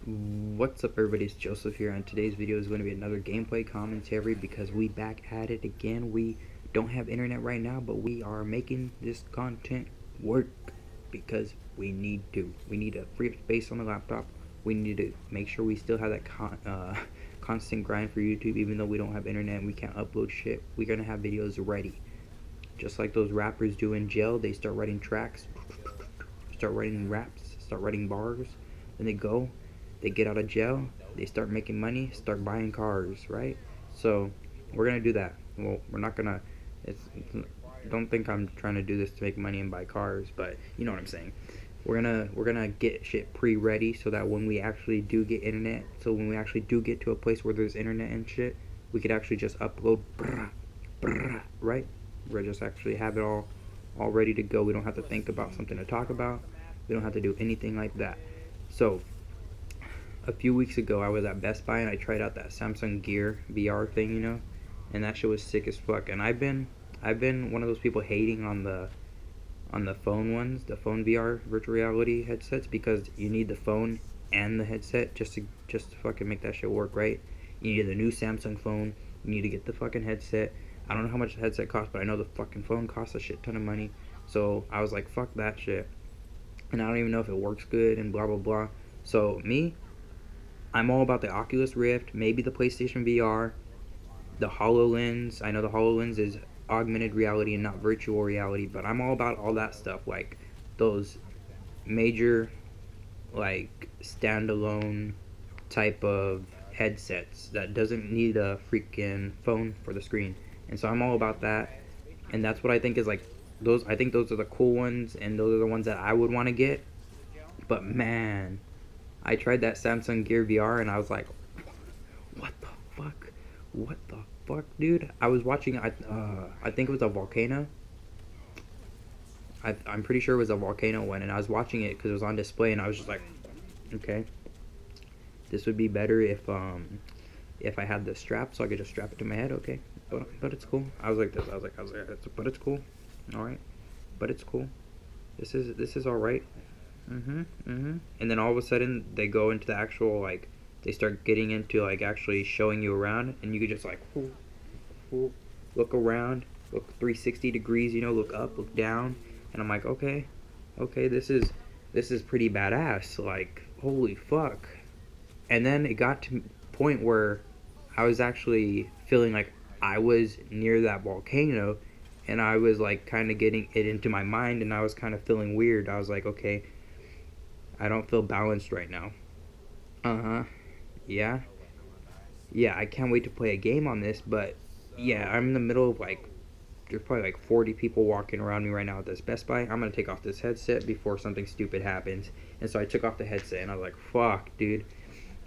What's up everybody, it's Joseph here, and today's video is going to be another gameplay commentary because we back at it again. We don't have internet right now, but we are making this content work because we need to. We need to free up space on the laptop. We need to make sure we still have that constant grind for YouTube, even though we don't have internet and we can't upload shit. We're going to have videos ready. Just like those rappers do in jail, they start writing tracks, start writing raps, start writing bars, then they get out of jail, they start making money, start buying cars, right? So we're gonna do that. Well, we're not gonna. Don't think I'm trying to do this to make money and buy cars, but you know what I'm saying. We're gonna get shit pre-ready so that when we actually do get internet, so when we actually do get to a place where there's internet and shit, we could actually just upload, right? We're just actually have it all ready to go. We don't have to think about something to talk about. We don't have to do anything like that. So a few weeks ago I was at Best Buy and I tried out that Samsung Gear VR thing, you know, and that shit was sick as fuck. And I've been one of those people hating on the phone ones, the phone VR virtual reality headsets, because you need the phone and the headset just to fucking make that shit work, right? You need the new Samsung phone, you need to get the fucking headset. I don't know how much the headset costs, but I know the fucking phone costs a shit ton of money. So I was like, fuck that shit. And I don't even know if it works good and blah blah blah. So I'm all about the Oculus Rift, maybe the PlayStation VR, the HoloLens. I know the HoloLens is augmented reality and not virtual reality, but I'm all about all that stuff, like those major, like, standalone type of headsets that doesn't need a freaking phone for the screen. And so I'm all about that, and that's what I think is like those. I think those are the cool ones, and those are the ones that I would want to get. But man, I tried that Samsung Gear VR and I was like, what the fuck? What the fuck, dude? I was watching, I think it was a volcano. I'm pretty sure it was a volcano one, and I was watching it because it was on display, and I was just like, okay, this would be better if I had the strap, so I could just strap it to my head, okay? But it's cool. I was like this. I was like, but it's cool. All right, but it's cool. This is all right. And then all of a sudden they go into the actual, like, they start getting into like actually showing you around, and you could just like look around, look 360 degrees, you know, look up, look down, and I'm like, okay, this is pretty badass, like, holy fuck. And then it got to a point where I was actually feeling like I was near that volcano, and I was like kind of getting it into my mind, and I was kind of feeling weird. I was like, okay, I don't feel balanced right now. Yeah. Yeah, I can't wait to play a game on this, but yeah, I'm in the middle of, like, there's probably like 40 people walking around me right now at this Best Buy. I'm gonna take off this headset before something stupid happens. And so I took off the headset and I was like, fuck, dude,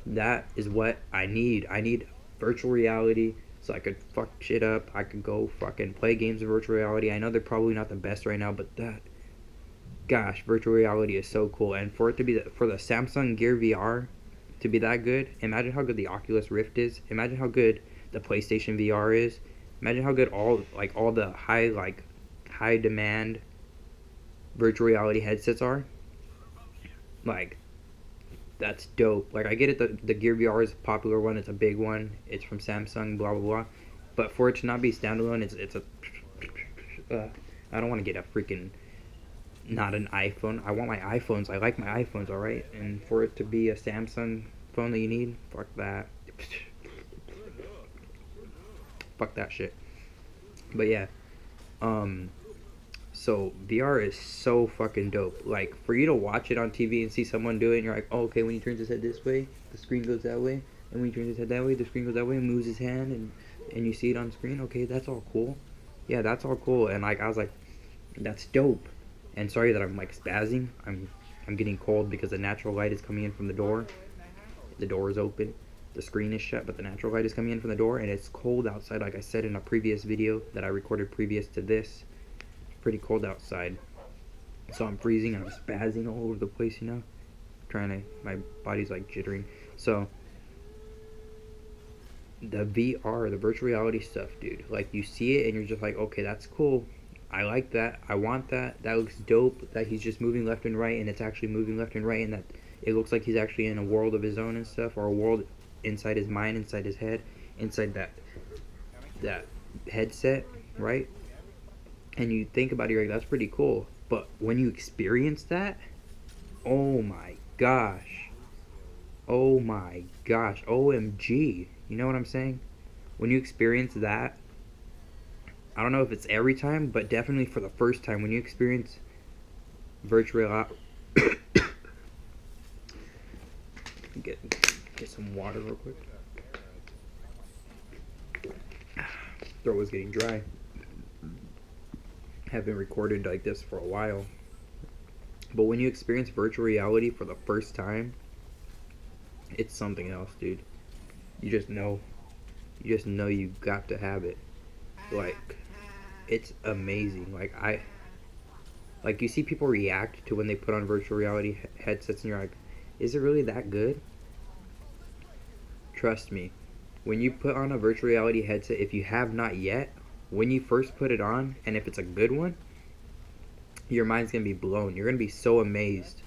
that is what I need. I need virtual reality so I could fuck shit up. I could go fucking play games in virtual reality. I know they're probably not the best right now, but that, gosh, virtual reality is so cool. And for it to be for the Samsung Gear VR to be that good, imagine how good the Oculus Rift is. Imagine how good the PlayStation VR is. Imagine how good all the high demand virtual reality headsets are. Like, that's dope. Like, I get it, the Gear VR is a popular one, it's a big one, it's from Samsung, blah blah blah. But for it to not be standalone, it's a I don't want to get a freaking, not an iPhone. I want my iPhones. I like my iPhones, alright? And for it to be a Samsung phone that you need, fuck that. Fuck that shit. But yeah, so VR is so fucking dope. Like, for you to watch it on TV and see someone do it, and you're like, oh, okay, when he turns his head this way, the screen goes that way, and when he turns his head that way, the screen goes that way, and moves his hand, and you see it on screen. Okay, that's all cool. Yeah, that's all cool. And like, I was like, that's dope. And sorry that I'm like spazzing. I'm getting cold because the natural light is coming in from the door. The door is open. The screen is shut, but the natural light is coming in from the door, and it's cold outside. Like I said in a previous video that I recorded previous to this, it's pretty cold outside. So I'm freezing and I'm spazzing all over the place, you know? My body's like jittering. So the VR, the virtual reality stuff, dude, like, you see it and you're just like, okay, that's cool. I like that. I want that. That looks dope. That he's just moving left and right, and it's actually moving left and right, and that it looks like he's actually in a world of his own and stuff, or a world inside his mind, inside his head, inside that headset, right? And you think about it, you're like, that's pretty cool. But when you experience that, oh my gosh. Oh my gosh. OMG. You know what I'm saying? When you experience that, I don't know if it's every time, but definitely for the first time, when you experience virtual reality. Get some water real quick. Throat was getting dry. Haven't recorded like this for a while. But when you experience virtual reality for the first time, it's something else, dude. You just know. You just know you got to have it. Like, it's amazing. Like you see people react to when they put on virtual reality headsets, and you're like, is it really that good? Trust me, when you put on a virtual reality headset, if you have not yet, when you first put it on, and if it's a good one, your mind's gonna be blown. You're gonna be so amazed.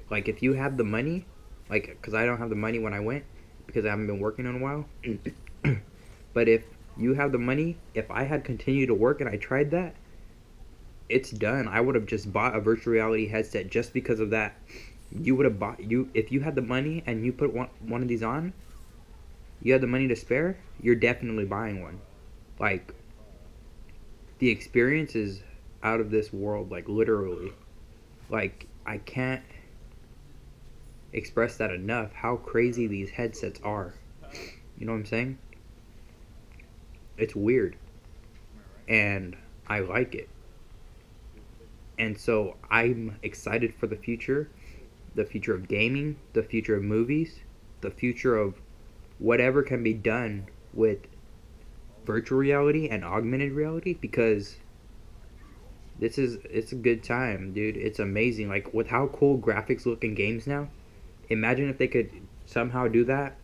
Like, if you have the money, like, because I don't have the money when I went, because I haven't been working in a while. But if you have the money, if I had continued to work and I tried that, it's done. I would have just bought a virtual reality headset just because of that. You would have bought, if you had the money and you put one of these on, you had the money to spare, you're definitely buying one. Like, the experience is out of this world, like, literally. Like, I can't express that enough, how crazy these headsets are. You know what I'm saying? It's weird. And I like it. And so I'm excited for the future of gaming, the future of movies, the future of whatever can be done with virtual reality and augmented reality, because it's a good time, dude. It's amazing. Like, with how cool graphics look in games now, imagine if they could somehow do that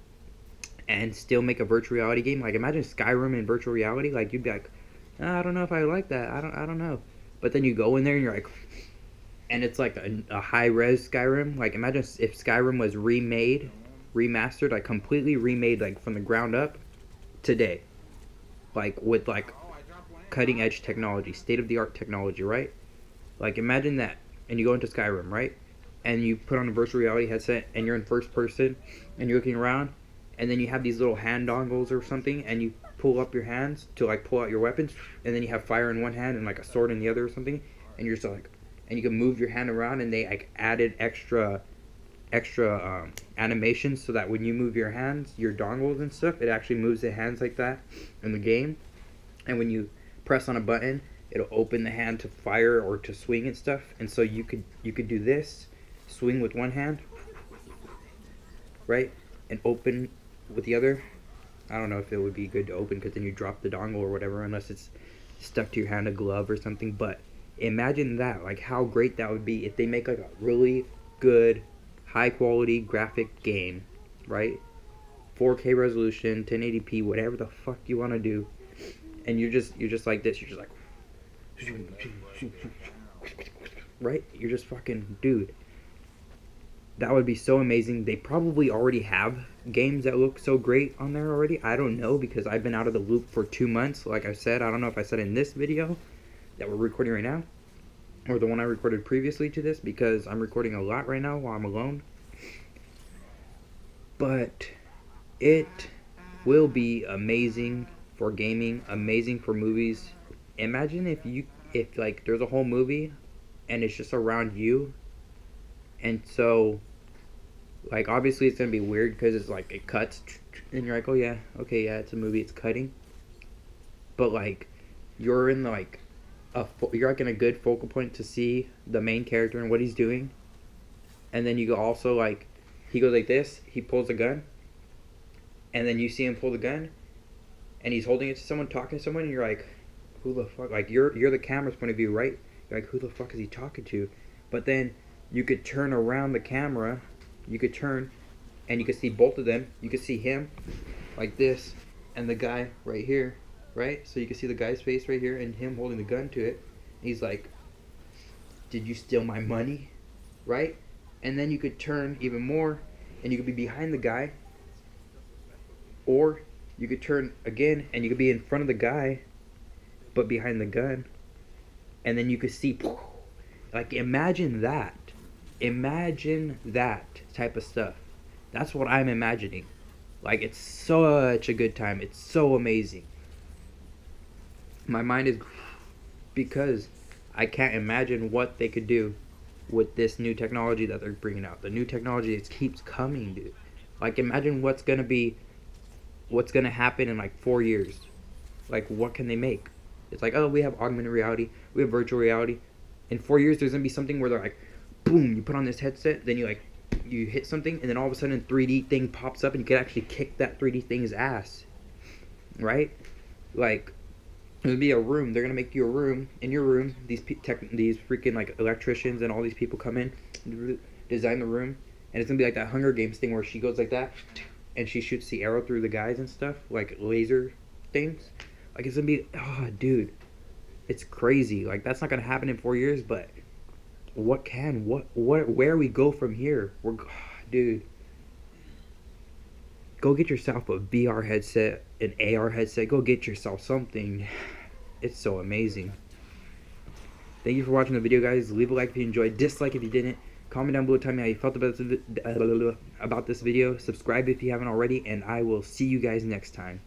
and still make a virtual reality game. Like, imagine Skyrim in virtual reality. Like, you'd be like, I don't know if I like that. I don't know. But then you go in there and you're like, and it's like a high-res Skyrim. Like, imagine if Skyrim was remastered, like completely remade, like from the ground up today. Like, with like cutting-edge technology, state-of-the-art technology, right? Like, imagine that, and you go into Skyrim, right? And you put on a virtual reality headset, and you're in first person, and you're looking around, and then you have these little hand dongles or something, and you pull up your hands to like pull out your weapons, and then you have fire in one hand and like a sword in the other or something, and you're just like, and you can move your hand around, and they like added extra animations so that when you move your hands, your dongles and stuff, it actually moves the hands like that in the game. And when you press on a button, it'll open the hand to fire or to swing and stuff. And so you could do this, swing with one hand, right, and open with the other. I don't know if it would be good to open, because then you drop the dongle or whatever, unless it's stuck to your hand, a glove or something. But imagine that, like how great that would be if they make like a really good, high quality graphic game, right? 4K resolution, 1080p, whatever the fuck you want to do, and you're just like this. You're just like, right? You're just fucking, dude. That would be so amazing. They probably already have games that look so great on there already. I don't know, because I've been out of the loop for 2 months. Like I said, I don't know if I said in this video that we're recording right now, or the one I recorded previously to this, because I'm recording a lot right now while I'm alone. But it will be amazing for gaming, amazing for movies. Imagine if like there's a whole movie and it's just around you, and so like obviously it's gonna be weird because it's like it cuts and you're like, oh yeah, okay, yeah, it's a movie, it's cutting. But like you're in like you're like in a good focal point to see the main character and what he's doing, and then you go also like he goes like this, he pulls a gun, and then you see him pull the gun, and he's holding it to someone, talking to someone, and you're like, who the fuck? Like you're the camera's point of view, right? You're like, who the fuck is he talking to? But then you could turn around the camera, you could turn, and you could see both of them. You could see him like this, and the guy right here, right? So you can see the guy's face right here, and him holding the gun to it. He's like, did you steal my money? Right? and then you could turn even more, and you could be behind the guy, or you could turn again, and you could be in front of the guy, but behind the gun, and then you could see, like, imagine that type of stuff. That's what I'm imagining. Like, it's such a good time. It's so amazing. My mind is, because I can't imagine what they could do with this new technology that they're bringing out. The new technology, it keeps coming, dude. Like, imagine what's gonna happen in like 4 years. Like, what can they make? It's like, oh, we have augmented reality, we have virtual reality. In 4 years, there's gonna be something where they're like, boom, you put on this headset, then you hit something, and then all of a sudden, a 3D thing pops up, and you can actually kick that 3D thing's ass, right? Like, it would be a room. They're gonna make you a room. In your room, these freaking like electricians and all these people come in, design the room, and it's gonna be like that Hunger Games thing where she goes like that, and she shoots the arrow through the guys and stuff, like laser things. Like, it's gonna be, oh, dude, it's crazy. Like, that's not gonna happen in 4 years, but where we go from here? Dude, go get yourself a VR headset, an AR headset. Go get yourself something. It's so amazing. Thank you for watching the video, guys. Leave a like if you enjoyed. Dislike if you didn't. Comment down below, tell me how you felt about this video. Subscribe if you haven't already, and I will see you guys next time.